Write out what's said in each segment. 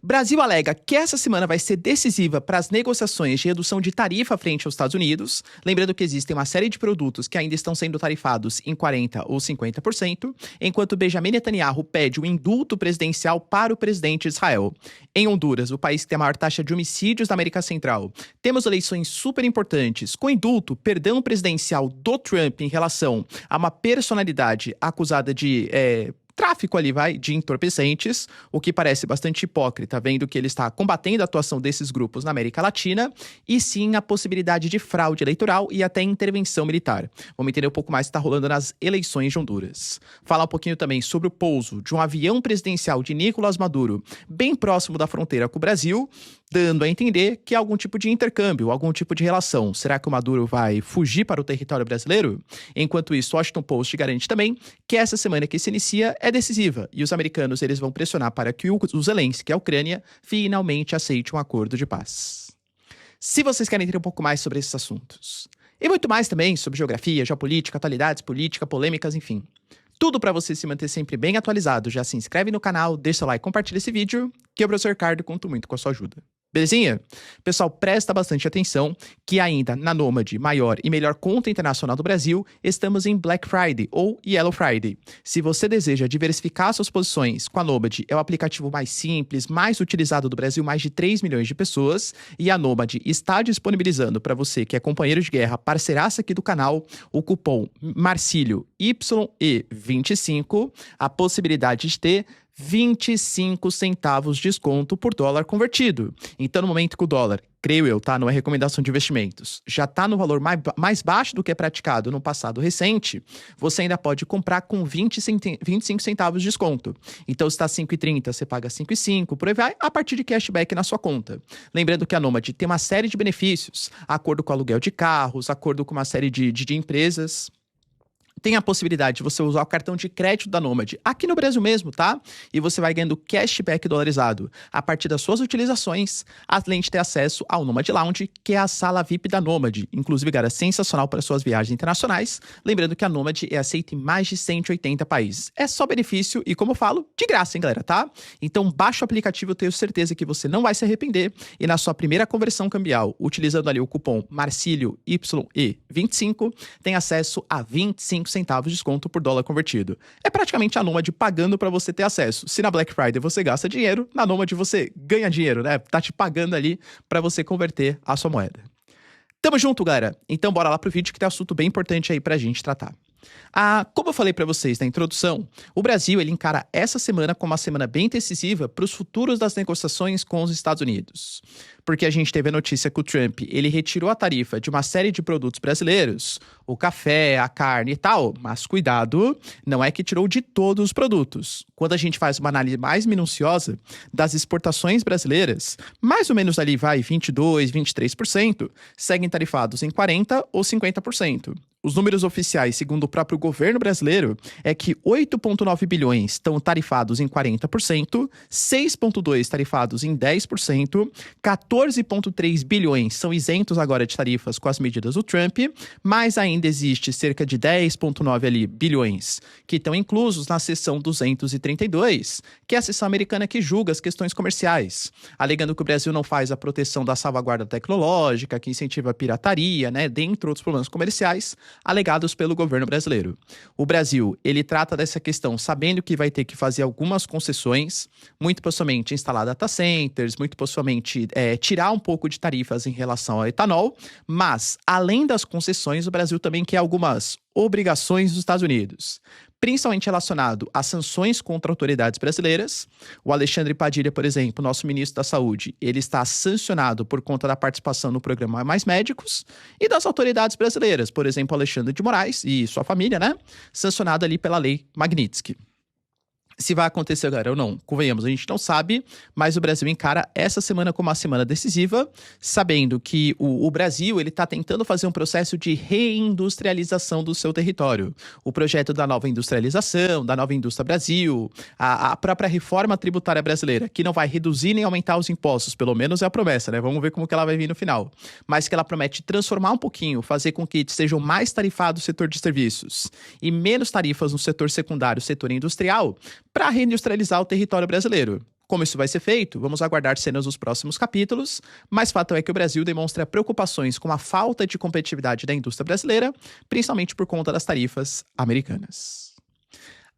Brasil alega que essa semana vai ser decisiva para as negociações de redução de tarifa frente aos Estados Unidos. Lembrando que existem uma série de produtos que ainda estão sendo tarifados em 40% ou 50%, enquanto Benjamin Netanyahu pede o indulto presidencial para o presidente de Israel. Em Honduras, o país que tem a maior taxa de homicídios da América Central, temos eleições super importantes, com indulto, perdão presidencial do Trump em relação a uma personalidade acusada de tráfico de entorpecentes, o que parece bastante hipócrita, vendo que ele está combatendo a atuação desses grupos na América Latina, e sim a possibilidade de fraude eleitoral e até intervenção militar. Vamos entender um pouco mais o que está rolando nas eleições de Honduras. Falar um pouquinho também sobre o pouso de um avião presidencial de Nicolás Maduro, bem próximo da fronteira com o Brasil, dando a entender que há algum tipo de intercâmbio, algum tipo de relação. Será que o Maduro vai fugir para o território brasileiro? Enquanto isso, o Washington Post garante também que essa semana que se inicia é decisiva e os americanos eles vão pressionar para que o Zelensky, a Ucrânia, finalmente aceite um acordo de paz. Se vocês querem entender um pouco mais sobre esses assuntos, e muito mais também sobre geografia, geopolítica, atualidades, política, polêmicas, enfim, tudo para você se manter sempre bem atualizado, já se inscreve no canal, deixa seu like, compartilha esse vídeo, que eu, professor Ricardo, conto muito com a sua ajuda. Belezinha? Pessoal, presta bastante atenção que ainda na Nômade, maior e melhor conta internacional do Brasil, estamos em Black Friday ou Yellow Friday. Se você deseja diversificar suas posições com a Nômade, é o aplicativo mais simples, mais utilizado do Brasil, mais de 3 milhões de pessoas, e a Nômade está disponibilizando para você que é companheiro de guerra, parceiraça aqui do canal, o cupom Marcílio YE25, a possibilidade de ter 25 centavos de desconto por dólar convertido. Então, no momento que o dólar, creio eu, tá? Não é recomendação de investimentos, já tá no valor mais baixo do que é praticado no passado recente, você ainda pode comprar com 25 centavos de desconto. Então, se está 5,30, você paga 5,5, por aí vai, a partir de cashback na sua conta. Lembrando que a Nômade tem uma série de benefícios, acordo com aluguel de carros, acordo com uma série de empresas. Tem a possibilidade de você usar o cartão de crédito da Nômade aqui no Brasil mesmo, tá? E você vai ganhando cashback dolarizado a partir das suas utilizações, além de ter acesso ao Nômade Lounge, que é a sala VIP da Nômade. Inclusive, cara, sensacional para suas viagens internacionais. Lembrando que a Nômade é aceita em mais de 180 países. É só benefício e, como eu falo, de graça, hein, galera, tá? Então, baixa o aplicativo, eu tenho certeza que você não vai se arrepender. E na sua primeira conversão cambial, utilizando ali o cupom Marcílio YE25, tem acesso a 25 centavos de desconto por dólar convertido. É praticamente a Nômade pagando para você ter acesso. Se na Black Friday você gasta dinheiro, na Nômade você ganha dinheiro, né? Tá te pagando ali para você converter a sua moeda. Tamo junto, galera. Então bora lá pro vídeo que tem um assunto bem importante aí pra gente tratar. Como eu falei para vocês na introdução, o Brasil ele encara essa semana como uma semana bem decisiva para os futuros das negociações com os Estados Unidos. Porque a gente teve a notícia que o Trump ele retirou a tarifa de uma série de produtos brasileiros, o café, a carne e tal, mas cuidado, não é que tirou de todos os produtos. Quando a gente faz uma análise mais minuciosa das exportações brasileiras, mais ou menos ali vai 22%, 23%, seguem tarifados em 40% ou 50%. Os números oficiais, segundo o próprio governo brasileiro, é que 8,9 bilhões estão tarifados em 40%, 6,2 tarifados em 10%, 14,3 bilhões são isentos agora de tarifas com as medidas do Trump, mas ainda existe cerca de 10,9 bilhões que estão inclusos na seção 232, que é a seção americana que julga as questões comerciais, alegando que o Brasil não faz a proteção da salvaguarda tecnológica, que incentiva a pirataria, né, dentre outros problemas comerciais, alegados pelo governo brasileiro. O Brasil, ele trata dessa questão sabendo que vai ter que fazer algumas concessões, muito possivelmente instalar data centers, muito possivelmente tirar um pouco de tarifas em relação ao etanol, mas, além das concessões, o Brasil também quer algumas obrigações dos Estados Unidos, principalmente relacionado a sanções contra autoridades brasileiras. O Alexandre Padilha, por exemplo, nosso ministro da Saúde, ele está sancionado por conta da participação no programa Mais Médicos, e das autoridades brasileiras, por exemplo, Alexandre de Moraes e sua família, né? Sancionado ali pela lei Magnitsky. Se vai acontecer agora ou não, convenhamos, a gente não sabe, mas o Brasil encara essa semana como uma semana decisiva, sabendo que o Brasil ele está tentando fazer um processo de reindustrialização do seu território. O projeto da nova industrialização, da nova indústria Brasil, a própria reforma tributária brasileira, que não vai reduzir nem aumentar os impostos, pelo menos é a promessa, né? Vamos ver como que ela vai vir no final. Mas que ela promete transformar um pouquinho, fazer com que sejam mais tarifados o setor de serviços e menos tarifas no setor secundário, setor industrial, para reindustrializar o território brasileiro. Como isso vai ser feito? Vamos aguardar cenas dos próximos capítulos, mas fato é que o Brasil demonstra preocupações com a falta de competitividade da indústria brasileira, principalmente por conta das tarifas americanas.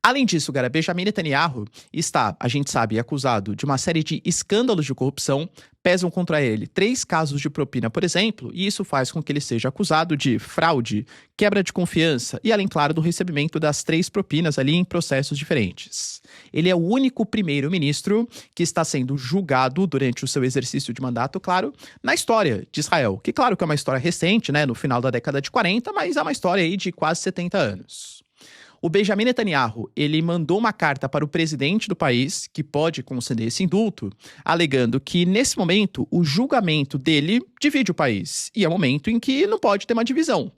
Além disso, cara, Benjamin Netanyahu está, a gente sabe, acusado de uma série de escândalos de corrupção. Pesam contra ele 3 casos de propina, por exemplo, e isso faz com que ele seja acusado de fraude, quebra de confiança e, além, claro, do recebimento das 3 propinas ali em processos diferentes. Ele é o único primeiro-ministro que está sendo julgado durante o seu exercício de mandato, claro, na história de Israel, que claro que é uma história recente, né, no final da década de 40, mas é uma história aí de quase 70 anos. O Benjamin Netanyahu, ele mandou uma carta para o presidente do país, que pode conceder esse indulto, alegando que, nesse momento, o julgamento dele divide o país, e é um momento em que não pode ter uma divisão.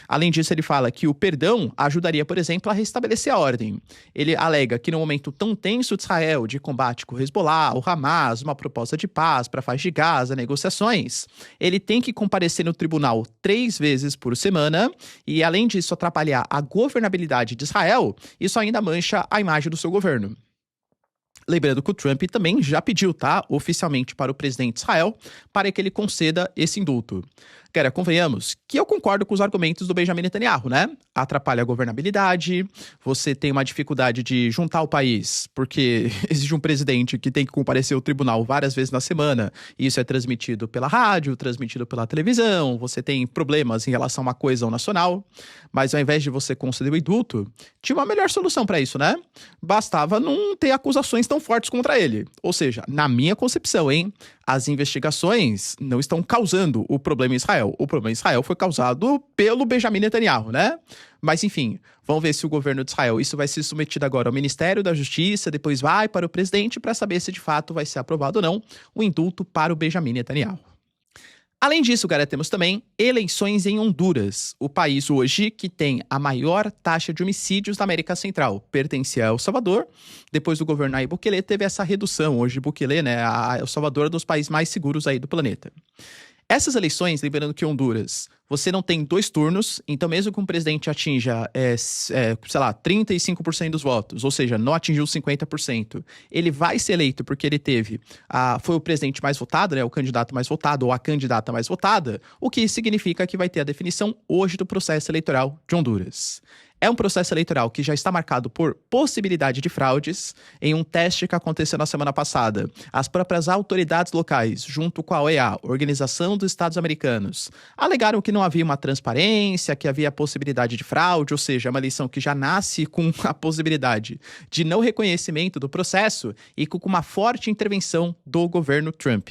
Além disso, ele fala que o perdão ajudaria, por exemplo, a restabelecer a ordem. Ele alega que no momento tão tenso de Israel, de combate com o Hezbollah, o Hamas, uma proposta de paz para a faixa de Gaza, negociações, ele tem que comparecer no tribunal 3 vezes por semana e, além disso, atrapalhar a governabilidade de Israel, isso ainda mancha a imagem do seu governo. Lembrando que o Trump também já pediu, tá, oficialmente para o presidente de Israel, para que ele conceda esse indulto. Cara, convenhamos que eu concordo com os argumentos do Benjamin Netanyahu, né? Atrapalha a governabilidade, você tem uma dificuldade de juntar o país, porque existe um presidente que tem que comparecer ao tribunal várias vezes na semana, e isso é transmitido pela rádio, transmitido pela televisão, você tem problemas em relação a uma coesão nacional, mas ao invés de você conceder o indulto, tinha uma melhor solução para isso, né? Bastava não ter acusações tão fortes contra ele. Ou seja, na minha concepção, hein? As investigações não estão causando o problema em Israel. O problema em Israel foi causado pelo Benjamin Netanyahu, né? Mas enfim, vamos ver se o governo de Israel, isso vai ser submetido agora ao Ministério da Justiça, depois vai para o presidente para saber se de fato vai ser aprovado ou não o indulto para o Benjamin Netanyahu. Além disso, cara, temos também eleições em Honduras, o país hoje que tem a maior taxa de homicídios da América Central. Pertencia a El Salvador, depois do governo Nayib Bukele teve essa redução. Hoje Bukele, né, El Salvador é um dos países mais seguros aí do planeta. Essas eleições, lembrando que Honduras, você não tem 2 turnos, então mesmo que um presidente atinja, 35% dos votos, ou seja, não atingiu 50%, ele vai ser eleito porque ele foi o presidente mais votado, né, o candidato mais votado ou a candidata mais votada, o que significa que vai ter a definição hoje do processo eleitoral de Honduras. É um processo eleitoral que já está marcado por possibilidade de fraudes. Em um teste que aconteceu na semana passada, as próprias autoridades locais, junto com a OEA, Organização dos Estados Americanos, alegaram que não havia uma transparência, que havia possibilidade de fraude, ou seja, uma eleição que já nasce com a possibilidade de não reconhecimento do processo e com uma forte intervenção do governo Trump.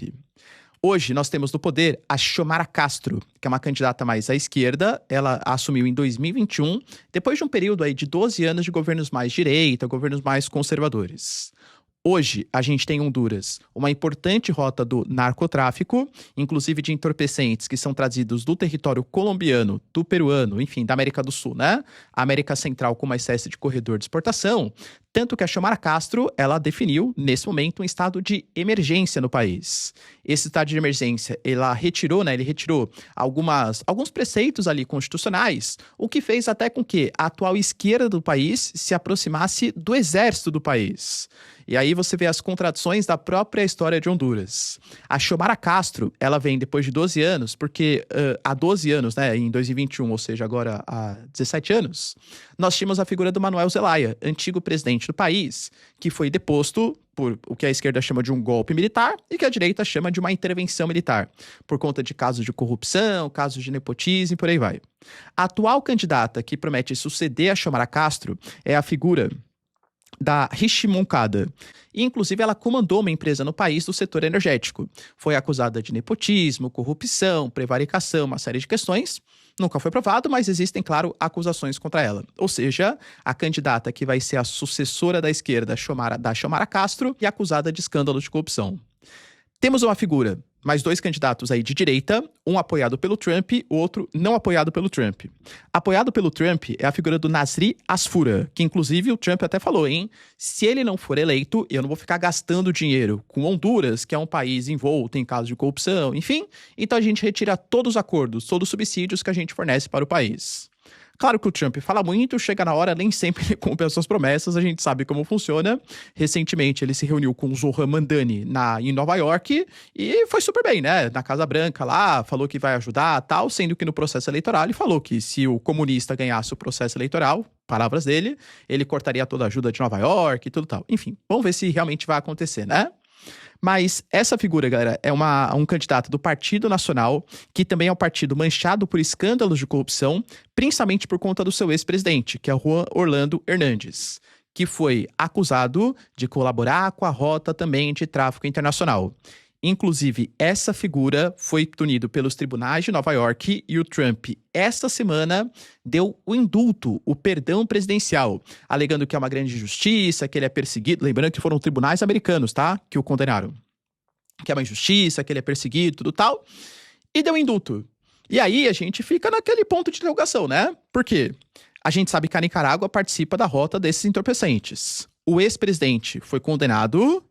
Hoje, nós temos no poder a Xiomara Castro, que é uma candidata mais à esquerda. Ela assumiu em 2021, depois de um período aí de 12 anos de governos mais direita, governos mais conservadores. Hoje, a gente tem em Honduras uma importante rota do narcotráfico, inclusive de entorpecentes que são trazidos do território colombiano, do peruano, enfim, da América do Sul, né? A América Central com uma espécie de corredor de exportação. Tanto que a Xiomara Castro, ela definiu, nesse momento, um estado de emergência no país. Esse estado de emergência, ele retirou alguns preceitos ali constitucionais, o que fez até com que a atual esquerda do país se aproximasse do exército do país. E aí você vê as contradições da própria história de Honduras. A Xiomara Castro, ela vem depois de 12 anos, porque há 12 anos, né, em 2021, ou seja, agora há 17 anos, nós tínhamos a figura do Manuel Zelaya, antigo presidente do país, que foi deposto por o que a esquerda chama de um golpe militar e que a direita chama de uma intervenção militar, por conta de casos de corrupção, casos de nepotismo e por aí vai. A atual candidata que promete suceder a Xiomara Castro é a figura da Rishi Moncada. E, inclusive, ela comandou uma empresa no país do setor energético. Foi acusada de nepotismo, corrupção, prevaricação, uma série de questões. Nunca foi provado, mas existem, claro, acusações contra ela. Ou seja, a candidata que vai ser a sucessora da esquerda, da Xiomara Castro, e acusada de escândalo de corrupção. Temos uma figura, mais 2 candidatos aí de direita, um apoiado pelo Trump, o outro não apoiado pelo Trump. Apoiado pelo Trump é a figura do Nasri Asfura, que inclusive o Trump até falou, hein? Se ele não for eleito, eu não vou ficar gastando dinheiro com Honduras, que é um país envolto em casos de corrupção, enfim. Então a gente retira todos os acordos, todos os subsídios que a gente fornece para o país. Claro que o Trump fala muito, chega na hora, nem sempre ele cumpre as suas promessas, a gente sabe como funciona. Recentemente ele se reuniu com o Zohran Mamdani em Nova York e foi super bem, né? Na Casa Branca lá, falou que vai ajudar tal, sendo que no processo eleitoral ele falou que se o comunista ganhasse o processo eleitoral, palavras dele, ele cortaria toda a ajuda de Nova York e tudo tal. Enfim, vamos ver se realmente vai acontecer, né? Mas essa figura, galera, é um candidato do Partido Nacional, que também é um partido manchado por escândalos de corrupção, principalmente por conta do seu ex-presidente, que é o Juan Orlando Hernández, que foi acusado de colaborar com a rota também de tráfico internacional. Inclusive, essa figura foi punido pelos tribunais de Nova York e o Trump, esta semana, deu o indulto, o perdão presidencial, alegando que é uma grande injustiça, que ele é perseguido. Lembrando que foram tribunais americanos, tá? Que o condenaram. Que é uma injustiça, que ele é perseguido, tudo tal. E deu indulto. E aí a gente fica naquele ponto de interrogação, né? Por quê? A gente sabe que a Nicarágua participa da rota desses entorpecentes. O ex-presidente foi condenado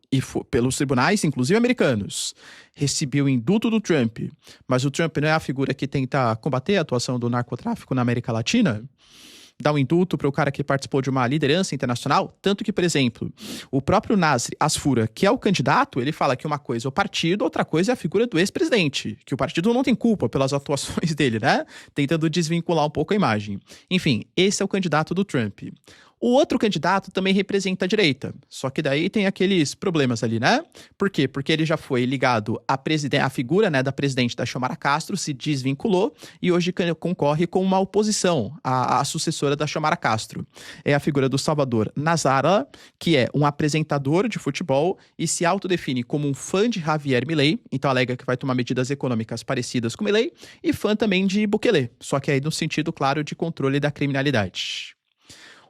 pelos tribunais, inclusive americanos. Recebeu o indulto do Trump. Mas o Trump não é a figura que tenta combater a atuação do narcotráfico na América Latina? Dá um indulto para o cara que participou de uma liderança internacional? Tanto que, por exemplo, o próprio Nasser Asfura, que é o candidato, ele fala que uma coisa é o partido, outra coisa é a figura do ex-presidente. Que o partido não tem culpa pelas atuações dele, né? Tentando desvincular um pouco a imagem. Enfim, esse é o candidato do Trump. O outro candidato também representa a direita, só que daí tem aqueles problemas ali, né? Por quê? Porque ele já foi ligado à figura, né, da presidente da Xiomara Castro, se desvinculou e hoje concorre com uma oposição à sucessora da Xiomara Castro. É a figura do Salvador Nasrallah, que é um apresentador de futebol e se autodefine como um fã de Javier Milei, então alega que vai tomar medidas econômicas parecidas com Milei, e fã também de Bukele, só que aí no sentido, claro, de controle da criminalidade.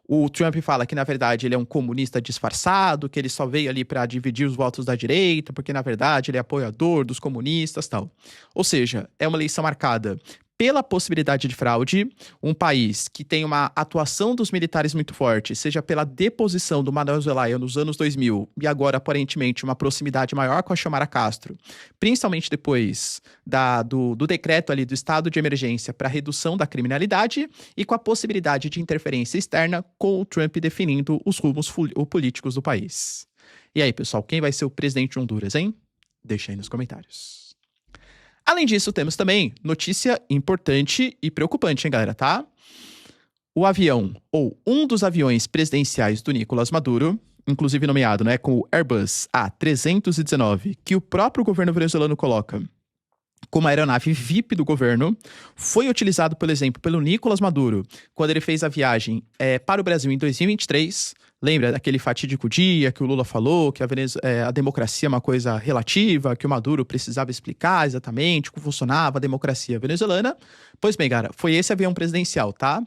O Trump fala que, na verdade, ele é um comunista disfarçado, que ele só veio ali para dividir os votos da direita, porque, na verdade, ele é apoiador dos comunistas e tal. Ou seja, é uma eleição marcada pela possibilidade de fraude, um país que tem uma atuação dos militares muito forte, seja pela deposição do Manuel Zelaya nos anos 2000 e agora, aparentemente, uma proximidade maior com a Xiomara Castro, principalmente depois do decreto ali do estado de emergência para redução da criminalidade e com a possibilidade de interferência externa com o Trump definindo os rumos políticos do país. E aí, pessoal, quem vai ser o presidente de Honduras, hein? Deixa aí nos comentários. Além disso, temos também notícia importante e preocupante, hein, galera, tá? O avião, ou um dos aviões presidenciais do Nicolás Maduro, inclusive nomeado, né, com o Airbus A319, que o próprio governo venezuelano coloca como aeronave VIP do governo, foi utilizado, por exemplo, pelo Nicolás Maduro, quando ele fez a viagem para o Brasil em 2023. Lembra daquele fatídico dia que o Lula falou que a democracia é uma coisa relativa, que o Maduro precisava explicar exatamente como funcionava a democracia venezuelana? Pois bem, cara, foi esse avião presidencial, tá?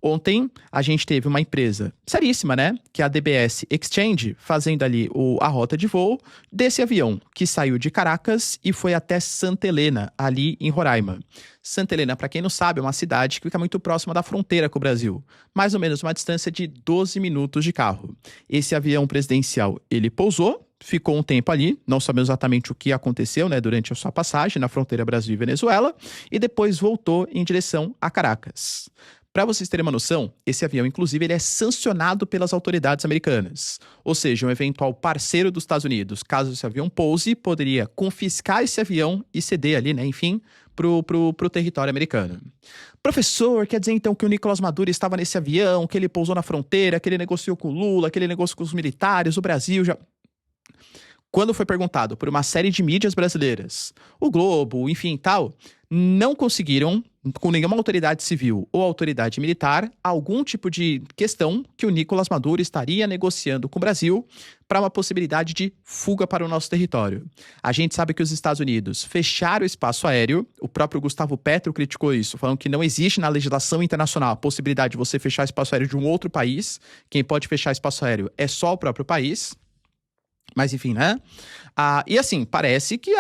Ontem, a gente teve uma empresa seríssima, né? Que é a DBS Exchange, fazendo ali a rota de voo desse avião, que saiu de Caracas e foi até Santa Helena, ali em Roraima. Santa Helena, para quem não sabe, é uma cidade que fica muito próxima da fronteira com o Brasil. Mais ou menos uma distância de 12 minutos de carro. Esse avião presidencial, ele pousou, ficou um tempo ali, não sabemos exatamente o que aconteceu, né, durante a sua passagem na fronteira Brasil e Venezuela, e depois voltou em direção a Caracas. Para vocês terem uma noção, esse avião, inclusive, ele é sancionado pelas autoridades americanas. Ou seja, um eventual parceiro dos Estados Unidos, caso esse avião pouse, poderia confiscar esse avião e ceder ali, né, enfim, pro território americano. Professor, quer dizer então que o Nicolás Maduro estava nesse avião, que ele pousou na fronteira, que ele negociou com o Lula, que ele negociou com os militares, o Brasil já... Quando foi perguntado por uma série de mídias brasileiras, o Globo, enfim, tal, não conseguiram, com nenhuma autoridade civil ou autoridade militar, algum tipo de questão que o Nicolás Maduro estaria negociando com o Brasil para uma possibilidade de fuga para o nosso território. A gente sabe que os Estados Unidos fecharam o espaço aéreo, o próprio Gustavo Petro criticou isso, falando que não existe na legislação internacional a possibilidade de você fechar espaço aéreo de um outro país, quem pode fechar espaço aéreo é só o próprio país. Mas enfim, né? E assim, parece que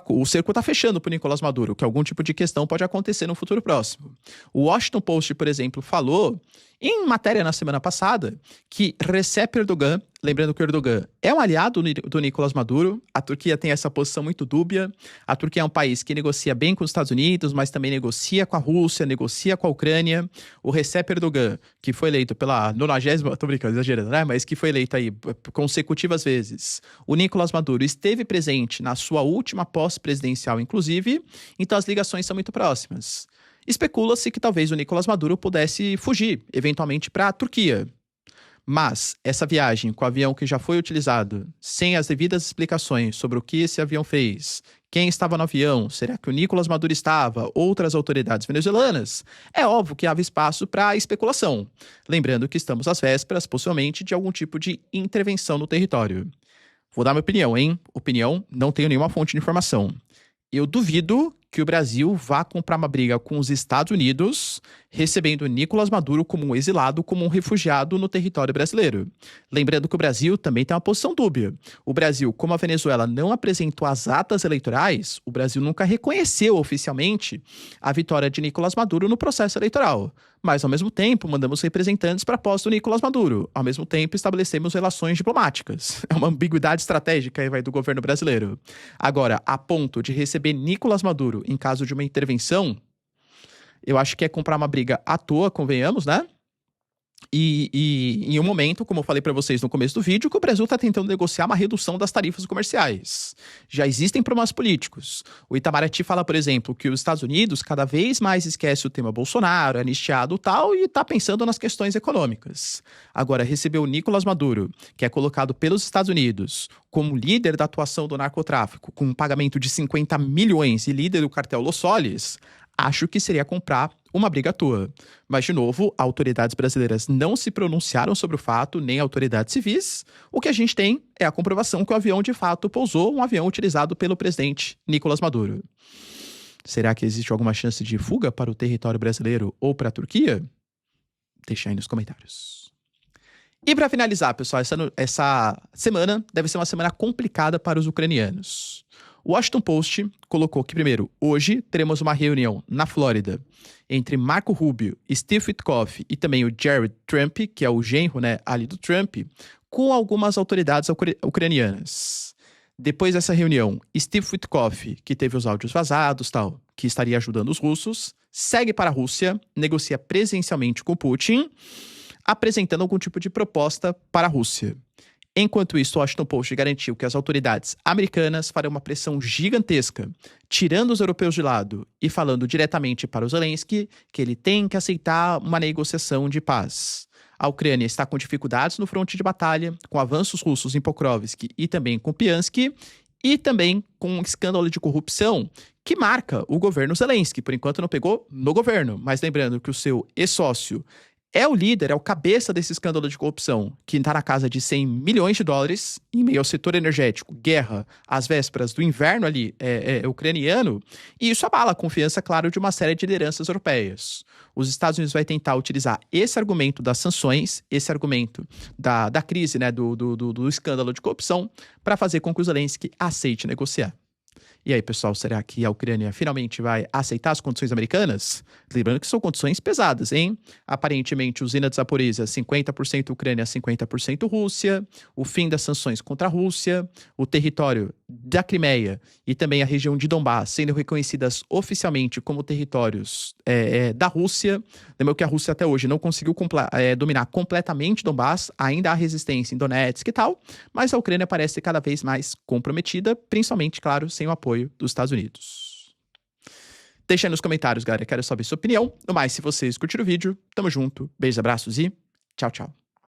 o cerco tá fechando pro Nicolás Maduro, que algum tipo de questão pode acontecer no futuro próximo. O Washington Post, por exemplo, falou em matéria na semana passada que Recep Erdogan, lembrando que o Erdogan é um aliado do Nicolás Maduro, a Turquia tem essa posição muito dúbia, a Turquia é um país que negocia bem com os Estados Unidos, mas também negocia com a Rússia, negocia com a Ucrânia. O Recep Erdogan, que foi eleito pela 90ª, tô brincando, exagerando, né? Mas que foi eleito aí consecutivas vezes. O Nicolás Maduro esteve presente na sua última posse presidencial, inclusive, então as ligações são muito próximas. Especula-se que talvez o Nicolás Maduro pudesse fugir, eventualmente, para a Turquia. Mas essa viagem com o avião que já foi utilizado, sem as devidas explicações sobre o que esse avião fez, quem estava no avião, será que o Nicolás Maduro estava, outras autoridades venezuelanas, é óbvio que havia espaço para especulação. Lembrando que estamos às vésperas, possivelmente, de algum tipo de intervenção no território. Vou dar minha opinião, hein? Opinião, não tenho nenhuma fonte de informação. Eu duvido que o Brasil vá comprar uma briga com os Estados Unidos, recebendo Nicolás Maduro como um exilado, como um refugiado no território brasileiro. Lembrando que o Brasil também tem uma posição dúbia. O Brasil, como a Venezuela não apresentou as atas eleitorais, o Brasil nunca reconheceu oficialmente a vitória de Nicolás Maduro no processo eleitoral. Mas, ao mesmo tempo, mandamos representantes para a posse do Nicolás Maduro. Ao mesmo tempo, estabelecemos relações diplomáticas. É uma ambiguidade estratégica aí, do governo brasileiro. Agora, a ponto de receber Nicolás Maduro em caso de uma intervenção, eu acho que é comprar uma briga à toa, convenhamos, né? E em um momento, como eu falei para vocês no começo do vídeo, que o Brasil está tentando negociar uma redução das tarifas comerciais. Já existem problemas políticos. O Itamaraty fala, por exemplo, que os Estados Unidos cada vez mais esquece o tema Bolsonaro, anistiado e tal, e está pensando nas questões econômicas. Agora, receber o Nicolás Maduro, que é colocado pelos Estados Unidos como líder da atuação do narcotráfico, com um pagamento de 50 milhões e líder do cartel Los Soles, acho que seria comprar uma briga à toa. Mas, de novo, autoridades brasileiras não se pronunciaram sobre o fato, nem autoridades civis. O que a gente tem é a comprovação que o avião, de fato, pousou, um avião utilizado pelo presidente Nicolás Maduro. Será que existe alguma chance de fuga para o território brasileiro ou para a Turquia? Deixa aí nos comentários. E para finalizar, pessoal, essa semana deve ser uma semana complicada para os ucranianos. O Washington Post colocou que, primeiro, hoje teremos uma reunião na Flórida entre Marco Rubio, Steve Witkoff e também o Jared Trump, que é o genro, né, ali do Trump, com algumas autoridades ucranianas. Depois dessa reunião, Steve Witkoff, que teve os áudios vazados, tal, que estaria ajudando os russos, segue para a Rússia, negocia presencialmente com Putin, apresentando algum tipo de proposta para a Rússia. Enquanto isso, o Washington Post garantiu que as autoridades americanas farão uma pressão gigantesca, tirando os europeus de lado e falando diretamente para o Zelensky que ele tem que aceitar uma negociação de paz. A Ucrânia está com dificuldades no fronte de batalha, com avanços russos em Pokrovsk e também com Piansky, e também com um escândalo de corrupção que marca o governo Zelensky. Por enquanto não pegou no governo, mas lembrando que o seu ex-sócio é o líder, é o cabeça desse escândalo de corrupção, que está na casa de 100 milhões de dólares, em meio ao setor energético, guerra, às vésperas do inverno ali ucraniano, e isso abala a confiança, claro, de uma série de lideranças europeias. Os Estados Unidos vai tentar utilizar esse argumento das sanções, esse argumento da crise, né, do escândalo de corrupção, para fazer com que o Zelensky aceite negociar. E aí, pessoal, será que a Ucrânia finalmente vai aceitar as condições americanas? Lembrando que são condições pesadas, hein? Aparentemente, usina de Zaporizhzhia, 50% Ucrânia, 50% Rússia, o fim das sanções contra a Rússia, o território da Crimeia e também a região de Donbass sendo reconhecidas oficialmente como territórios da Rússia. Lembrando que a Rússia até hoje não conseguiu dominar completamente Donbass, ainda há resistência em Donetsk e tal, mas a Ucrânia parece cada vez mais comprometida, principalmente, claro, sem o apoio dos Estados Unidos. Deixa aí nos comentários, galera, quero saber sua opinião. No mais, se vocês curtiram o vídeo, tamo junto, beijos, abraços e tchau, tchau.